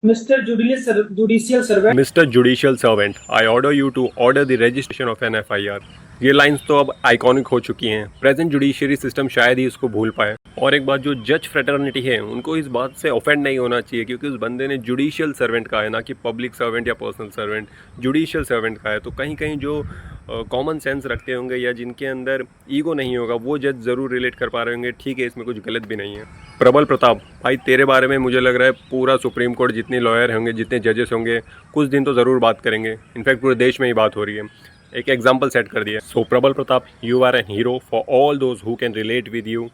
Mr. Judicial Servant, I order you to order the registration of an FIR। ये lines तो अब iconic हो चुकी हैं। प्रेजेंट जुडिशरी सिस्टम शायद ही इसको भूल पाए। और एक बात, जो जज फ्रेटर्निटी है उनको इस बात से ऑफेंड नहीं होना चाहिए, क्योंकि उस बंदे ने जुडिशियल सर्वेंट कहा है, ना कि पब्लिक सर्वेंट या पर्सनल सर्वेंट। जुडिशियल सर्वेंट कहा है, तो कहीं कहीं जो कॉमन सेंस रखते होंगे या जिनके अंदर ईगो नहीं होगा वो जज ज़रूर रिलेट कर पा रहे होंगे। ठीक है, इसमें कुछ गलत भी नहीं है। प्रबल प्रताप भाई, तेरे बारे में मुझे लग रहा है पूरा सुप्रीम कोर्ट जितने लॉयर होंगे, जितने जजेस होंगे, कुछ दिन तो ज़रूर बात करेंगे। इनफैक्ट पूरे देश में ही बात हो रही है। एक एग्जाम्पल सेट कर दिया। So Prabal Pratap, you are an hero for all those who can relate with you.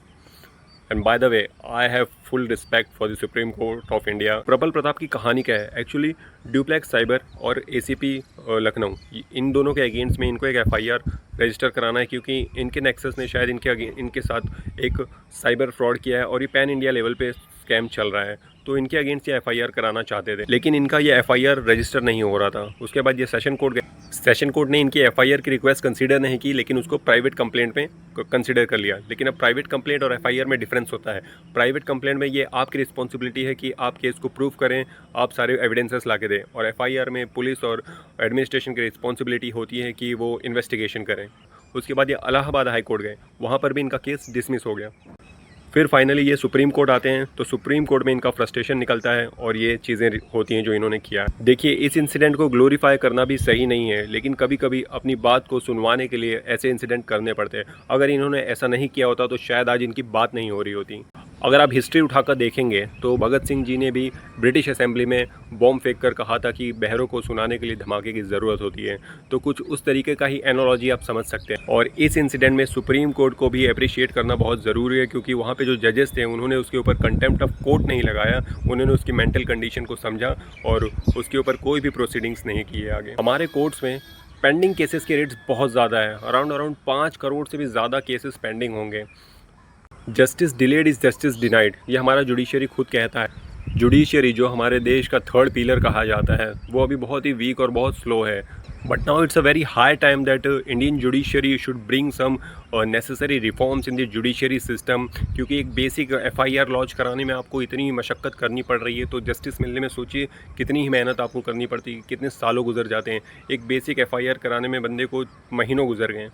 And by the way, I have full respect for the Supreme Court of India. Prabal Pratap की कहानी क्या है? एक्चुअली ड्यूप्लेक्स साइबर और ACP Lucknow, इन दोनों के against में इनको एक एफआईआर रजिस्टर कराना है, क्योंकि इनके नेक्सस ने शायद इनके साथ एक साइबर फ्रॉड किया है और ये पैन इंडिया लेवल पे स्कैम चल रहा है। तो इनके अगेंस्ट ये एफआईआर कराना चाहते थे, लेकिन इनका ये एफआईआर रजिस्टर नहीं हो रहा था। उसके बाद ये सेशन कोर्ट ने इनकी एफआईआर की रिक्वेस्ट कंसीडर नहीं की, लेकिन उसको प्राइवेट कंप्लेंट में कंसीडर कर लिया। लेकिन अब प्राइवेट कंप्लेंट और एफआईआर में डिफरेंस होता है। प्राइवेट कंप्लेंट में ये आपकी रिस्पॉन्सिबिलिटी है कि आप केस को प्रूव करें, आप सारे एविडेंसेस ला के दें, और एफआईआर में पुलिस और एडमिनिस्ट्रेशन की रिस्पॉन्सिबिलिटी होती है कि वो इन्वेस्टिगेशन करें। उसके बाद ये इलाहाबाद हाई कोर्ट गए, वहाँ पर भी इनका केस डिसमिस हो गया। फिर फाइनली ये सुप्रीम कोर्ट आते हैं, तो सुप्रीम कोर्ट में इनका फ्रस्ट्रेशन निकलता है और ये चीज़ें होती हैं जो इन्होंने किया। देखिए, इस इंसिडेंट को ग्लोरीफाई करना भी सही नहीं है, लेकिन कभी कभी अपनी बात को सुनवाने के लिए ऐसे इंसिडेंट करने पड़ते हैं। अगर इन्होंने ऐसा नहीं किया होता तो शायद आज इनकी बात नहीं हो रही होती। अगर आप हिस्ट्री उठाकर देखेंगे तो भगत सिंह जी ने भी ब्रिटिश असेंबली में बॉम्ब फेंक कर कहा था कि बहरों को सुनाने के लिए धमाके की ज़रूरत होती है। तो कुछ उस तरीके का ही एनालॉजी आप समझ सकते हैं। और इस इंसिडेंट में सुप्रीम कोर्ट को भी अप्रिशिएट करना बहुत ज़रूरी है, क्योंकि वहाँ पे जो जजेस थे उन्होंने उसके ऊपर कंटेम्प्ट ऑफ कोर्ट नहीं लगाया, उन्होंने उसकी मेंटल कंडीशन को समझा और उसके ऊपर कोई भी प्रोसीडिंग्स नहीं किए आगे। हमारे कोर्ट्स में पेंडिंग केसेस के रेट्स बहुत ज़्यादा है। अराउंड 5 करोड़ से भी ज़्यादा केसेस पेंडिंग होंगे। Justice delayed is justice denied, ये हमारा जुडिशरी खुद कहता है। जुडिशरी, जो हमारे देश का थर्ड पिलर कहा जाता है, वो अभी बहुत ही वीक और बहुत स्लो है। But now it's a very high time that Indian judiciary should bring some necessary reforms in the judiciary system, क्योंकि एक बेसिक एफआईआर लॉन्च कराने में आपको इतनी मशक्क़त करनी पड़ रही है, तो जस्टिस मिलने में सोचिए कितनी ही मेहनत आपको करनी पड़ती है, कितने सालों गुजर जाते हैं। एक बेसिक एफआईआर कराने में बंदे को महीनों गुजर गए।